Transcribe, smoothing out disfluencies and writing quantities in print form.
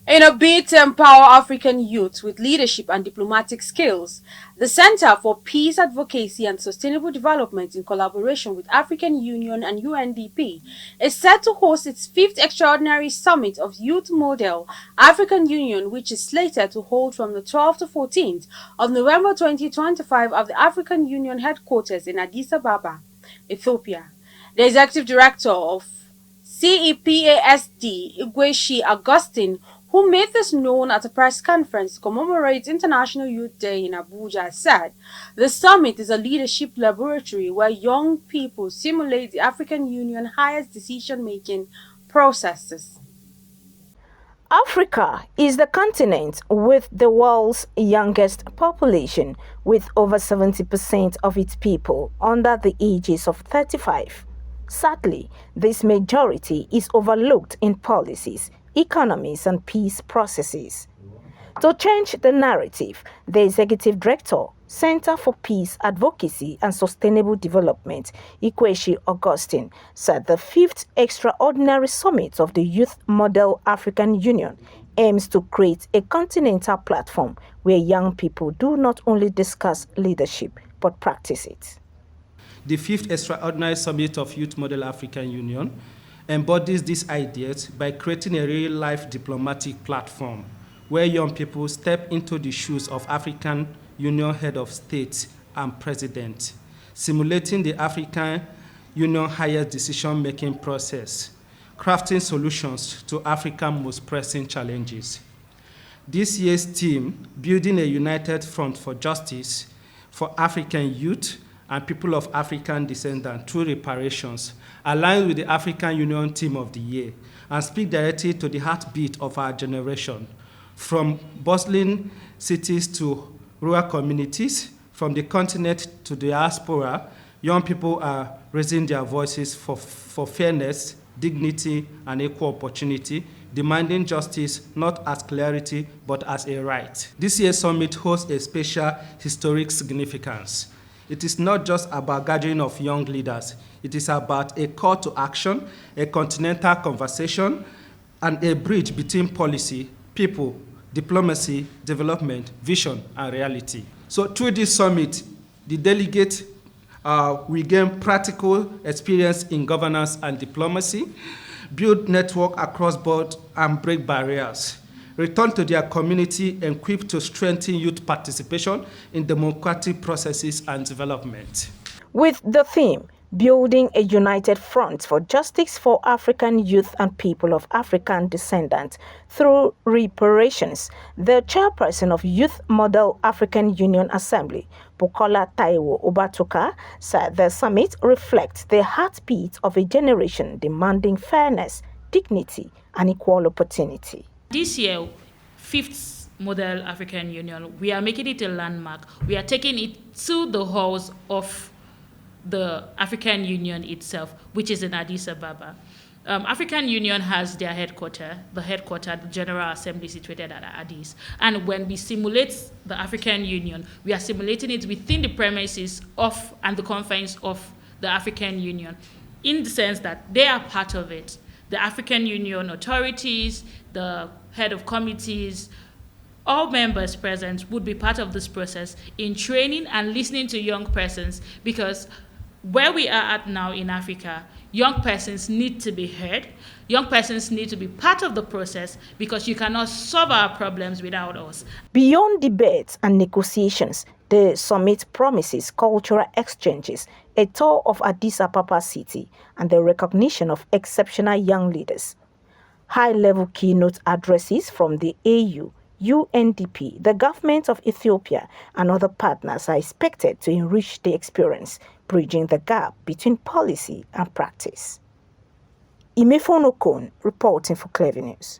In a bid to empower African youth with leadership and diplomatic skills, the Center for Peace Advocacy and Sustainable Development, in collaboration with African Union and UNDP, is set to host its fifth extraordinary summit of Youth Model African Union, which is slated to hold from the 12th to 14th of November 2025 at the African Union headquarters in Addis Ababa, Ethiopia. The executive director of CEPASD, Igweshi Augustine, who made this known at a press conference to commemorate International Youth Day in Abuja, said the summit is a leadership laboratory where young people simulate the African Union's highest decision-making processes. Africa is the continent with the world's youngest population, with over 70% of its people under the ages of 35. Sadly, this majority is overlooked in policies, economies, and peace processes. To change the narrative, the Executive Director, Center for Peace Advocacy and Sustainable Development, Igweshi Augustine, said the fifth extraordinary summit of the Youth Model African Union aims to create a continental platform where young people do not only discuss leadership but practice it. The fifth extraordinary summit of Youth Model African Union embodies these ideas by creating a real-life diplomatic platform where young people step into the shoes of African Union head of state and president, simulating the African Union highest decision-making process, crafting solutions to Africa's most pressing challenges. This year's theme, Building a United Front for Justice for African Youth and People of African Descent through Reparations, aligns with the African Union theme of the year and speak directly to the heartbeat of our generation. From bustling cities to rural communities, from the continent to the diaspora, young people are raising their voices for fairness, dignity, and equal opportunity, demanding justice not as clarity but as a right. This year's summit holds a special historic significance. It is not just about gathering of young leaders. It is about a call to action, a continental conversation, and a bridge between policy, people, diplomacy, development, vision, and reality. So through this summit, the delegates will gain practical experience in governance and diplomacy, build network across board, and break barriers. Return to their community equipped to strengthen youth participation in democratic processes and development. With the theme, Building a United Front for Justice for African Youth and People of African Descent through Reparations, the chairperson of Youth Model African Union Assembly, Bukola Taiwo Obatuka, said the summit reflects the heartbeat of a generation demanding fairness, dignity, and equal opportunity. This year, fifth Model African Union, we are making it a landmark. We are taking it to the halls of the African Union itself, which is in Addis Ababa. African Union has their the General Assembly situated at Addis. And when we simulate the African Union, we are simulating it within the premises of and the confines of the African Union, in the sense that they are part of it. The African Union authorities, the head of committees, all members present would be part of this process in training and listening to young persons, because where we are at now in Africa, young persons need to be heard. Young persons need to be part of the process, because you cannot solve our problems without us. Beyond debates and negotiations, the summit promises cultural exchanges, a tour of Addis Ababa city, and the recognition of exceptional young leaders. High-level keynote addresses from the AU, UNDP, the government of Ethiopia, and other partners are expected to enrich the experience, bridging the gap between policy and practice. Imefonokon reporting for Clever News.